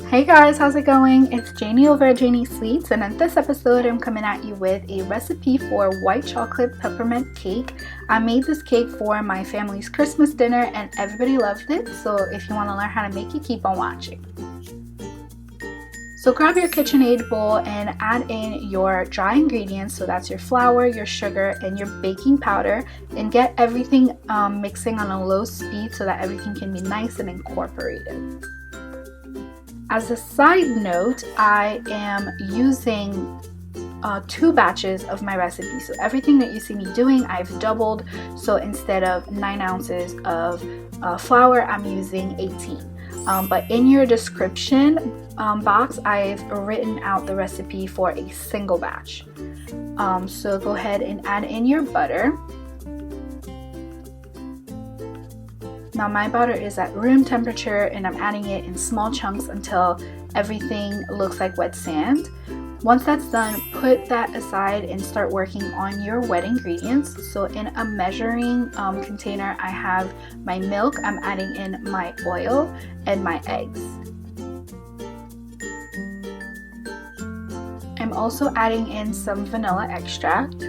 Hey guys, how's it going? It's Janie over at Janie Sweets, and in this episode I'm coming at you with a recipe for white chocolate peppermint cake. I made this cake for my family's Christmas dinner and everybody loved it, so if you want to learn how to make it, keep on watching. So grab your KitchenAid bowl and add in your dry ingredients, so that's your flour, your sugar, and your baking powder, and get everything mixing on a low speed so that everything can be nice and incorporated. As a side note, I am using 2 batches of my recipe. So everything that you see me doing, I've doubled. So instead of 9 ounces of flour, I'm using 18. But in your description box, I've written out the recipe for a single batch. So go ahead and add in your butter. Now my butter is at room temperature and I'm adding it in small chunks until everything looks like wet sand. Once that's done, put that aside and start working on your wet ingredients. So in a measuring container, I have my milk, I'm adding in my oil and my eggs. I'm also adding in some vanilla extract.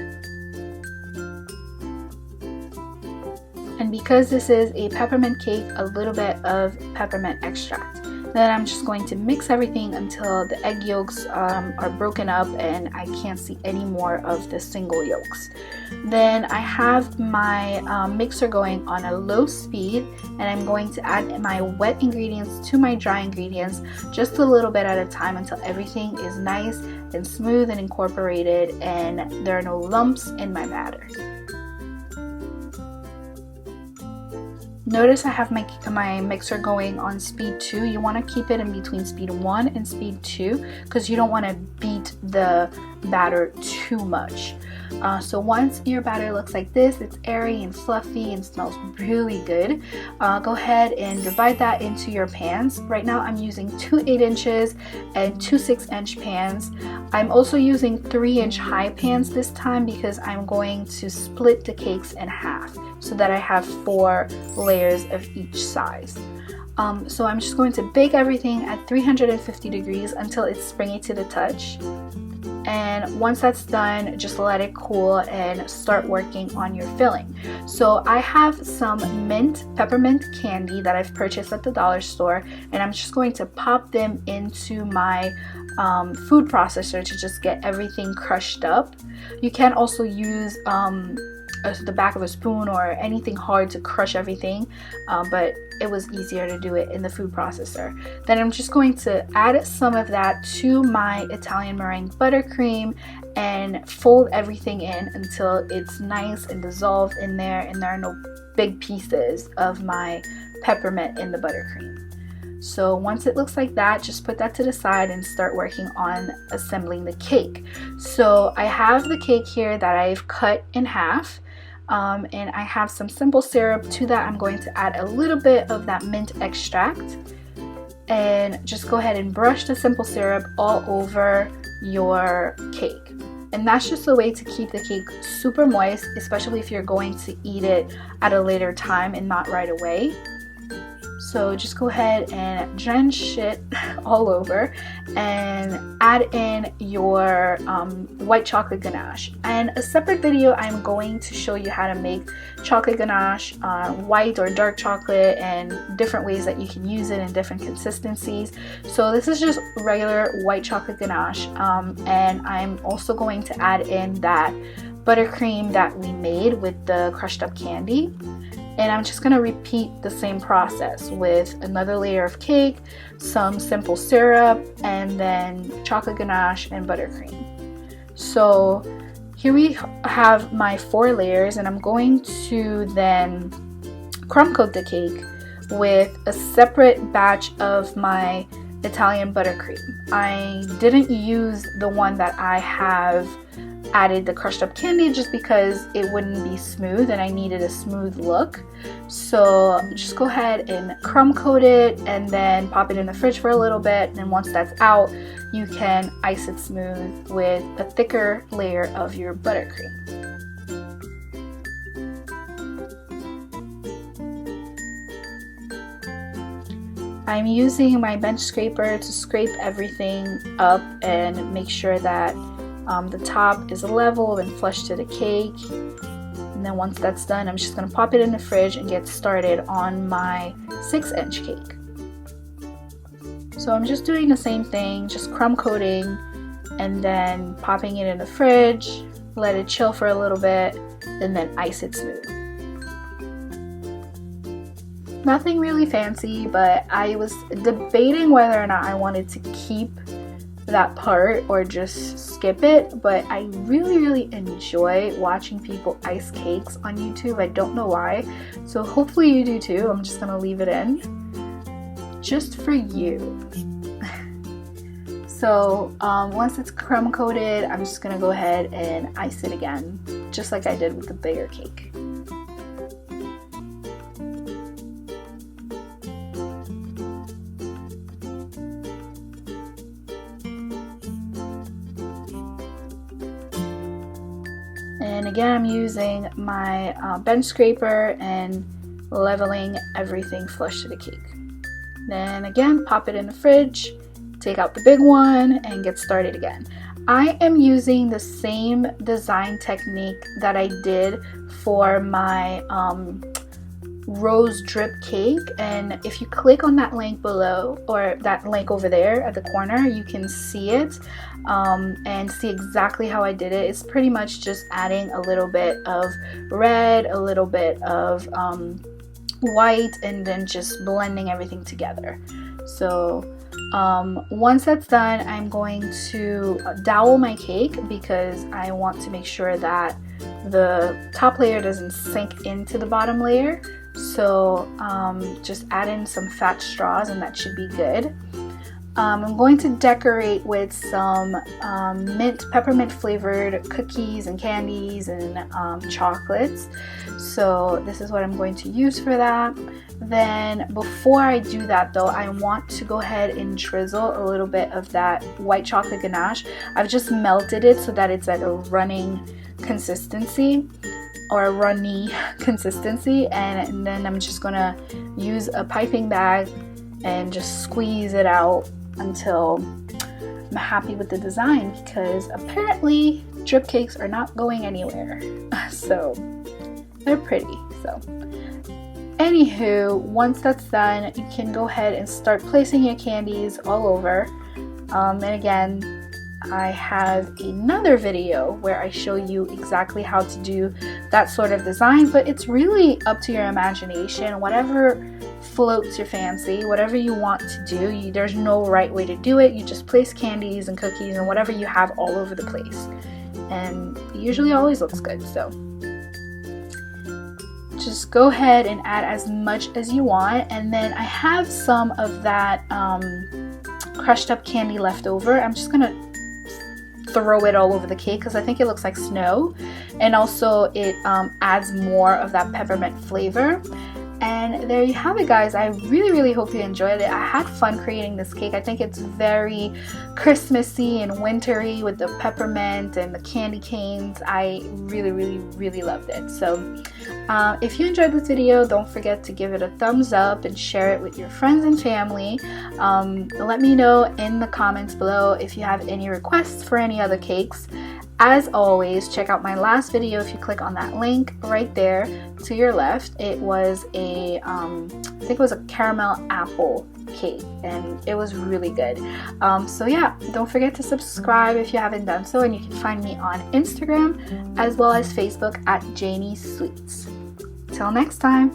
And because this is a peppermint cake, a little bit of peppermint extract. Then I'm just going to mix everything until the egg yolks are broken up and I can't see any more of the single yolks. Then I have my mixer going on a low speed, and I'm going to add my wet ingredients to my dry ingredients just a little bit at a time until everything is nice and smooth and incorporated and there are no lumps in my batter. Notice I have my mixer going on speed 2. You want to keep it in between speed 1 and speed 2 because you don't want to beat the batter too much. So once your batter looks like this, it's airy and fluffy and smells really good, go ahead and divide that into your pans. Right now I'm using 2 8-inch and 2 6-inch pans. I'm also using 3-inch high pans this time because I'm going to split the cakes in half so that I have 4 layers of each size. So I'm just going to bake everything at 350 degrees until it's springy to the touch. And once that's done, just let it cool and start working on your filling. So I have some mint peppermint candy that I've purchased at the dollar store, and I'm just going to pop them into my food processor to just get everything crushed up. You can also use the back of a spoon or anything hard to crush everything, but it was easier to do it in the food processor. Then I'm just going to add some of that to my Italian Meringue buttercream and fold everything in until it's nice and dissolved in there and there are no big pieces of my peppermint in the buttercream. So once it looks like that, just put that to the side and start working on assembling the cake. So I have the cake here that I've cut in half. And I have some simple syrup. To that I'm going to add a little bit of that mint extract and just go ahead and brush the simple syrup all over your cake. And that's just a way to keep the cake super moist, especially if you're going to eat it at a later time and not right away. So just go ahead and drench it all over and add in your white chocolate ganache. And a separate video, I'm going to show you how to make chocolate ganache, white or dark chocolate, and different ways that you can use it in different consistencies. So this is just regular white chocolate ganache, and I'm also going to add in that buttercream that we made with the crushed up candy. And I'm just going to repeat the same process with another layer of cake, some simple syrup, and then chocolate ganache and buttercream. So here we have my 4 layers, and I'm going to then crumb coat the cake with a separate batch of my Italian buttercream. I didn't use the one that I have added the crushed up candy just because it wouldn't be smooth and I needed a smooth look. So just go ahead and crumb coat it and then pop it in the fridge for a little bit, and once that's out you can ice it smooth with a thicker layer of your buttercream. I'm using my bench scraper to scrape everything up and make sure that the top is level and flush to the cake. And then once that's done, I'm just going to pop it in the fridge and get started on my 6-inch cake. So I'm just doing the same thing, just crumb coating and then popping it in the fridge, let it chill for a little bit, and then ice it smooth. Nothing really fancy, but I was debating whether or not I wanted to keep that part or just skip it, but I really enjoy watching people ice cakes on YouTube. I don't know why, so hopefully you do too. I'm just gonna leave it in just for you. So once it's crumb coated, I'm just gonna go ahead and ice it again, just like I did with the bigger cake. And again, I'm using my bench scraper and leveling everything flush to the cake. Then again, pop it in the fridge, take out the big one, and get started again. I am using the same design technique that I did for my rose drip cake, and if you click on that link below, or that link over there at the corner, you can see it and see exactly how I did it. It's pretty much just adding a little bit of red, a little bit of white, and then just blending everything together. So once that's done, I'm going to dowel my cake because I want to make sure that the top layer doesn't sink into the bottom layer. So just add in some fat straws and that should be good. I'm going to decorate with some mint peppermint flavored cookies and candies and chocolates. So this is what I'm going to use for that. Then before I do that though, I want to go ahead and drizzle a little bit of that white chocolate ganache. I've just melted it so that it's at a running consistency, or a runny consistency, and then I'm just gonna use a piping bag and just squeeze it out until I'm happy with the design, because apparently drip cakes are not going anywhere. So they're pretty. So anywho, once that's done, you can go ahead and start placing your candies all over. And again, I have another video where I show you exactly how to do that sort of design, but it's really up to your imagination. Whatever floats your fancy, whatever you want to do, there's no right way to do it. You just place candies and cookies and whatever you have all over the place, and it usually always looks good. So just go ahead and add as much as you want. And then I have some of that crushed up candy left over. I'm just gonna throw it all over the cake because I think it looks like snow, and also it adds more of that peppermint flavor. And there you have it, guys. I really hope you enjoyed it. I had fun creating this cake. I think it's very Christmassy and wintry with the peppermint and the candy canes. I really loved it. So if you enjoyed this video, don't forget to give it a thumbs up and share it with your friends and family. Let me know in the comments below if you have any requests for any other cakes. As always, check out my last video if you click on that link right there to your left. It was a, I think it was a caramel apple cake, and it was really good. So yeah, don't forget to subscribe if you haven't done so, and you can find me on Instagram as well as Facebook at Janie Sweets. Till next time.